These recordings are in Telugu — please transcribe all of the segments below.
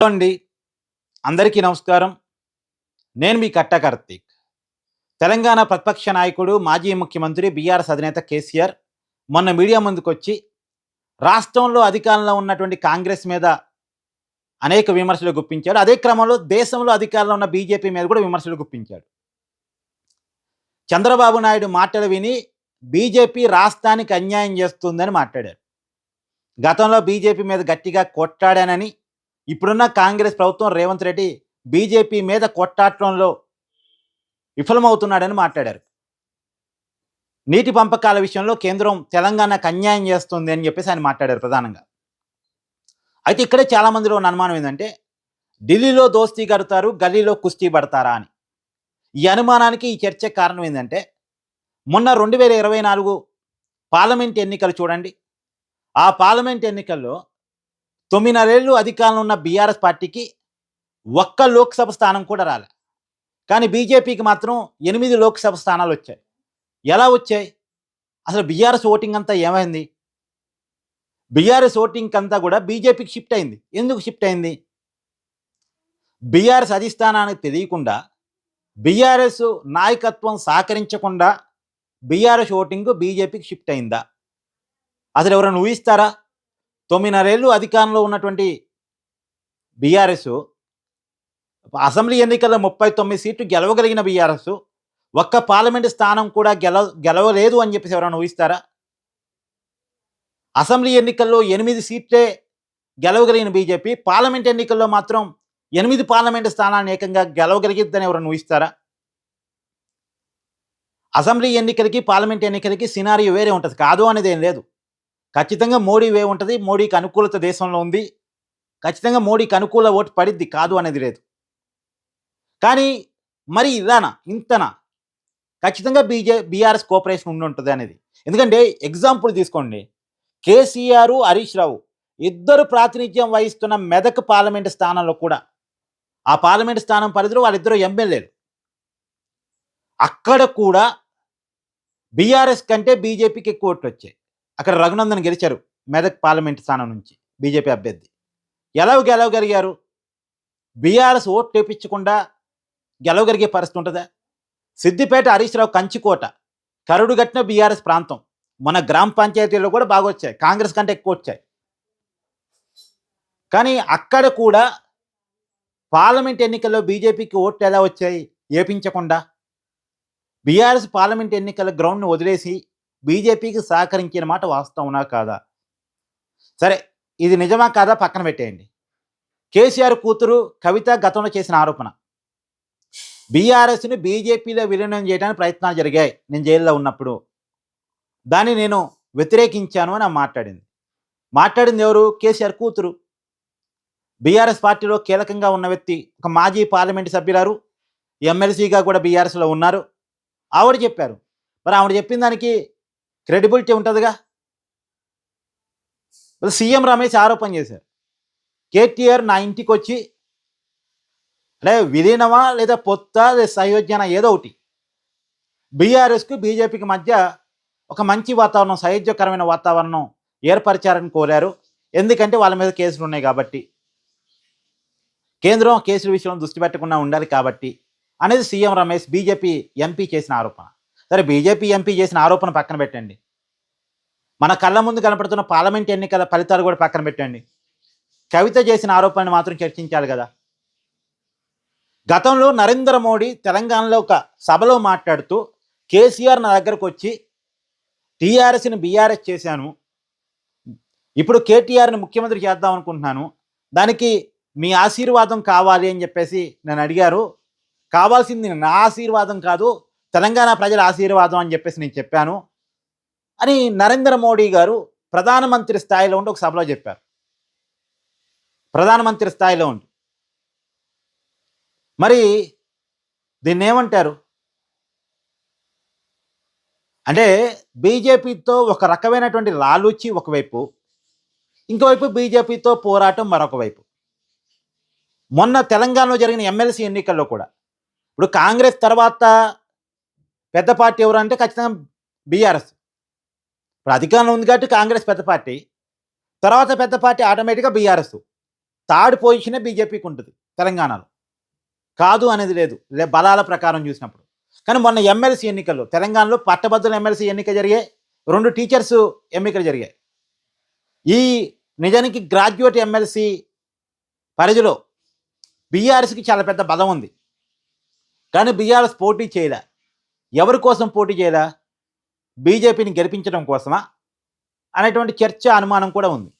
హలో అండి. అందరికీ నమస్కారం. నేను మీ కట్టా కార్తీక్. తెలంగాణ ప్రతిపక్ష నాయకుడు, మాజీ ముఖ్యమంత్రి బీఆర్ఎస్ అధినేత కేసీఆర్ మొన్న మీడియా ముందుకొచ్చి రాష్ట్రంలో అధికారంలో ఉన్నటువంటి కాంగ్రెస్ మీద అనేక విమర్శలు గుప్పించాడు. అదే క్రమంలో దేశంలో అధికారంలో ఉన్న బీజేపీ మీద కూడా విమర్శలు గుప్పించాడు. చంద్రబాబు నాయుడు మాటలు విని బీజేపీ రాష్ట్రానికి అన్యాయం చేస్తుందని మాట్లాడారు. గతంలో బీజేపీ మీద గట్టిగా కొట్లాడానని, ఇప్పుడున్న కాంగ్రెస్ ప్రభుత్వం రేవంత్ రెడ్డి బీజేపీ మీద కొట్టాటంలో విఫలమవుతున్నాడని మాట్లాడారు. నీటి పంపకాల విషయంలో కేంద్రం తెలంగాణకు అన్యాయం చేస్తుంది అని చెప్పేసి ఆయన మాట్లాడారు ప్రధానంగా. అయితే ఇక్కడే చాలామందిలో ఉన్న అనుమానం ఏంటంటే, ఢిల్లీలో దోస్తీ కడతారు, గల్లీలో కుస్తీ పడతారా అని. ఈ అనుమానానికి, ఈ చర్చకు కారణం ఏంటంటే, మొన్న 2024 పార్లమెంట్ ఎన్నికలు చూడండి. ఆ పార్లమెంట్ ఎన్నికల్లో 9 ఏళ్ళు అధికారంలో ఉన్న బీఆర్ఎస్ పార్టీకి ఒక్క లోక్సభ స్థానం కూడా రాలే. కానీ బీజేపీకి మాత్రం 8 లోక్సభ స్థానాలు వచ్చాయి. ఎలా వచ్చాయి? అసలు బీఆర్ఎస్ ఓటింగ్ అంతా ఏమైంది? బీఆర్ఎస్ ఓటింగ్ అంతా కూడా బీజేపీకి షిఫ్ట్ అయింది. ఎందుకు షిఫ్ట్ అయింది? బీఆర్ఎస్ అధిష్టానానికి తెలియకుండా, బీఆర్ఎస్ నాయకత్వం సహకరించకుండా బీఆర్ఎస్ ఓటింగ్ బీజేపీకి షిఫ్ట్ అయిందా? అసలు ఎవరైనా ఊహిస్తారా? 9 ఏళ్ళు అధికారంలో ఉన్నటువంటి బీఆర్ఎస్ అసెంబ్లీ ఎన్నికల్లో 39 సీట్లు గెలవగలిగిన బీఆర్ఎస్ ఒక్క పార్లమెంటు స్థానం కూడా గెలవలేదు అని చెప్పేసి ఎవరైనా ఊహిస్తారా? అసెంబ్లీ ఎన్నికల్లో 8 సీట్లే గెలవగలిగిన బీజేపీ పార్లమెంట్ ఎన్నికల్లో మాత్రం 8 పార్లమెంటు స్థానాన్ని ఏకంగా గెలవగలిగిద్దని ఎవరైనా ఊహిస్తారా? అసెంబ్లీ ఎన్నికలకి, పార్లమెంట్ ఎన్నికలకి సినారియో వేరే ఉంటుంది. కాదు అనేది ఏం లేదు. ఖచ్చితంగా మోడీ వే ఉంటుంది. మోడీకి అనుకూలత దేశంలో ఉంది. ఖచ్చితంగా మోడీకి అనుకూల ఓటు పడిద్ది. కాదు అనేది లేదు. కానీ మరి ఇలానా, ఇంతనా? ఖచ్చితంగా బీఆర్ఎస్ కోఆపరేషన్ ఉండుంటుంది అనేది. ఎందుకంటే ఎగ్జాంపుల్ తీసుకోండి. కేసీఆర్, హరీష్ రావు ఇద్దరు ప్రాతినిధ్యం వహిస్తున్న మెదక్ పార్లమెంటు స్థానంలో కూడా, ఆ పార్లమెంటు స్థానం పరిధిలో వాళ్ళిద్దరూ ఎమ్మెల్యేలు. అక్కడ కూడా బీఆర్ఎస్ కంటే బీజేపీకి ఎక్కువ ఓట్లు వచ్చాయి. అక్కడ రఘునందన్ గెలిచారు మెదక్ పార్లమెంటు స్థానం నుంచి బీజేపీ అభ్యర్థి. ఎలా గెలవగలిగారు? బీఆర్ఎస్ ఓట్లు తెప్పించకుండా గెలవగలిగే పరిస్థితి ఉంటుందా? సిద్దిపేట హరీష్ రావు కంచికోట, కరుడుగట్టిన బీఆర్ఎస్ ప్రాంతం. మన గ్రామ పంచాయతీల్లో కూడా బాగా వచ్చాయి, కాంగ్రెస్ కంటే ఎక్కువ వచ్చాయి. కానీ అక్కడ కూడా పార్లమెంట్ ఎన్నికల్లో బీజేపీకి ఓట్లు ఎలా వచ్చాయి? ఏపించకుండా. బీఆర్ఎస్ పార్లమెంట్ ఎన్నికల గ్రౌండ్ని వదిలేసి బీజేపీకి సహకరించిన మాట వాస్తవనా కాదా? సరే, ఇది నిజమా కాదా పక్కన పెట్టేయండి. కేసీఆర్ కూతురు కవిత గతంలో చేసిన ఆరోపణ, బీఆర్ఎస్ని బీజేపీలో విలీనం చేయడానికి ప్రయత్నాలు జరిగాయి నేను జైల్లో ఉన్నప్పుడు, దాన్ని నేను వ్యతిరేకించాను అని మాట్లాడింది ఎవరు? కేసీఆర్ కూతురు. బీఆర్ఎస్ పార్టీలో కీలకంగా ఉన్న వ్యక్తి, ఒక మాజీ పార్లమెంటు సభ్యురారు, ఎమ్మెల్సీగా కూడా బీఆర్ఎస్లో ఉన్నారు. ఆవిడ చెప్పారు. మరి ఆవిడ చెప్పిన దానికి క్రెడిబిలిటీ ఉంటుందిగా. సీఎం రమేష్ ఆరోపణ చేశారు, కేటీఆర్ నా ఇంటికి వచ్చి, అంటే విలీనమా లేదా పొత్తా లేదా సయోధ్యన ఏదో ఒకటి, బీఆర్ఎస్కు బీజేపీకి మధ్య ఒక మంచి వాతావరణం, సయోధ్యకరమైన వాతావరణం ఏర్పరిచారని కోరారు. ఎందుకంటే వాళ్ళ మీద కేసులు ఉన్నాయి కాబట్టి, కేంద్రం కేసుల విషయంలో దృష్టి పెట్టకుండా ఉండాలి కాబట్టి అనేది సీఎం రమేష్ బీజేపీ ఎంపీ చేసిన ఆరోపణ. సరే, బీజేపీ ఎంపీ చేసిన ఆరోపణ పక్కన పెట్టండి. మన కళ్ళ ముందు కనపడుతున్న పార్లమెంట్ ఎన్నికల ఫలితాలు కూడా పక్కన పెట్టండి. కవిత చేసిన ఆరోపణను మాత్రం చర్చించాలి కదా. గతంలో నరేంద్ర మోడీ తెలంగాణలో ఒక సభలో మాట్లాడుతూ, కేసీఆర్ నా దగ్గరకు వచ్చి టీఆర్ఎస్ని బీఆర్ఎస్ చేశాను, ఇప్పుడు కేటీఆర్ని ముఖ్యమంత్రి చేద్దాం అనుకుంటున్నాను, దానికి మీ ఆశీర్వాదం కావాలి అని చెప్పేసి నన్ను అడిగారు. కావాల్సింది నా ఆశీర్వాదం కాదు, తెలంగాణ ప్రజల ఆశీర్వాదం అని చెప్పేసి నేను చెప్పాను అని నరేంద్ర మోడీ గారు ప్రధానమంత్రి స్థాయిలో ఉండి ఒక సభలో చెప్పారు. ప్రధానమంత్రి స్థాయిలో ఉండి. మరి దీన్ని ఏమంటారు? అంటే బీజేపీతో ఒక రకమైనటువంటి లాలూచి ఒకవైపు, ఇంకోవైపు బీజేపీతో పోరాటం మరొక వైపు. మొన్న తెలంగాణలో జరిగిన ఎమ్మెల్సీ ఎన్నికల్లో కూడా, ఇప్పుడు కాంగ్రెస్ తర్వాత పెద్ద పార్టీ ఎవరు అంటే ఖచ్చితంగా బీఆర్ఎస్. ఇప్పుడు అధికారంలో ఉంది కాబట్టి కాంగ్రెస్ పెద్ద పార్టీ, తర్వాత పెద్ద పార్టీ ఆటోమేటిక్గా బీఆర్ఎస్. థర్డ్ పొజిషనే బీజేపీకి ఉంటుంది తెలంగాణలో. కాదు అనేది లేదు బలాల ప్రకారం చూసినప్పుడు. కానీ మొన్న ఎమ్మెల్సీ ఎన్నికల్లో తెలంగాణలో పట్టభద్రుల ఎమ్మెల్సీ ఎన్నిక జరిగాయి, 2 టీచర్స్ ఎన్నికలు జరిగాయి. ఈ నిజానికి గ్రాడ్యుయేట్ ఎమ్మెల్సీ పరిధిలో బీఆర్ఎస్కి చాలా పెద్ద బలం ఉంది. కానీ బీఆర్ఎస్ పోటీ చేయలే. ఎవరి కోసం పోటీ చేయలే? బీజేపీని గెలిపించడం కోసమా అనేటువంటి చర్చ, అనుమానం కూడా ఉంది.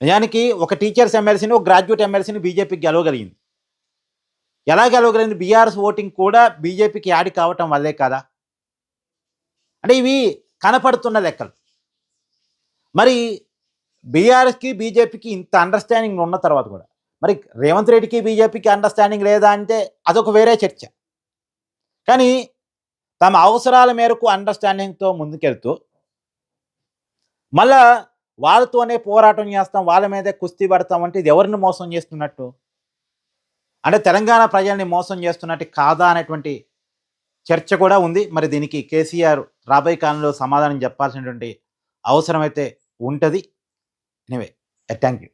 నిజానికి ఒక టీచర్స్ ఎమ్మెల్సీని, ఒక గ్రాడ్యుయేట్ ఎమ్మెల్సీని బీజేపీకి గెలవగలిగింది. ఎలా గెలవగలిగింది? బీఆర్ఎస్ ఓటింగ్ కూడా బీజేపీకి యాడ్ కావటం వల్లే కదా. అంటే ఇవి కనపడుతున్న లెక్కలు. మరి బీఆర్ఎస్కి బీజేపీకి ఇంత అండర్స్టాండింగ్ ఉన్న తర్వాత కూడా మరి రేవంత్ రెడ్డికి బీజేపీకి అండర్స్టాండింగ్ లేదా అంటే అదొక వేరే చర్చ. కానీ తమ అవసరాల మేరకు అండర్స్టాండింగ్తో ముందుకెళ్తూ మళ్ళా వాళ్ళతోనే పోరాటం చేస్తాం, వాళ్ళ మీదే కుస్తీ పడతాం అంటే ఇది ఎవరిని మోసం చేస్తున్నట్టు? అంటే తెలంగాణ ప్రజల్ని మోసం చేస్తున్నట్టు కాదా అనేటువంటి చర్చ కూడా ఉంది. మరి దీనికి కేసీఆర్ రాబోయే కాలంలో సమాధానం చెప్పాల్సినటువంటి అవసరం అయితే ఉంటుంది. Anyway, thank you.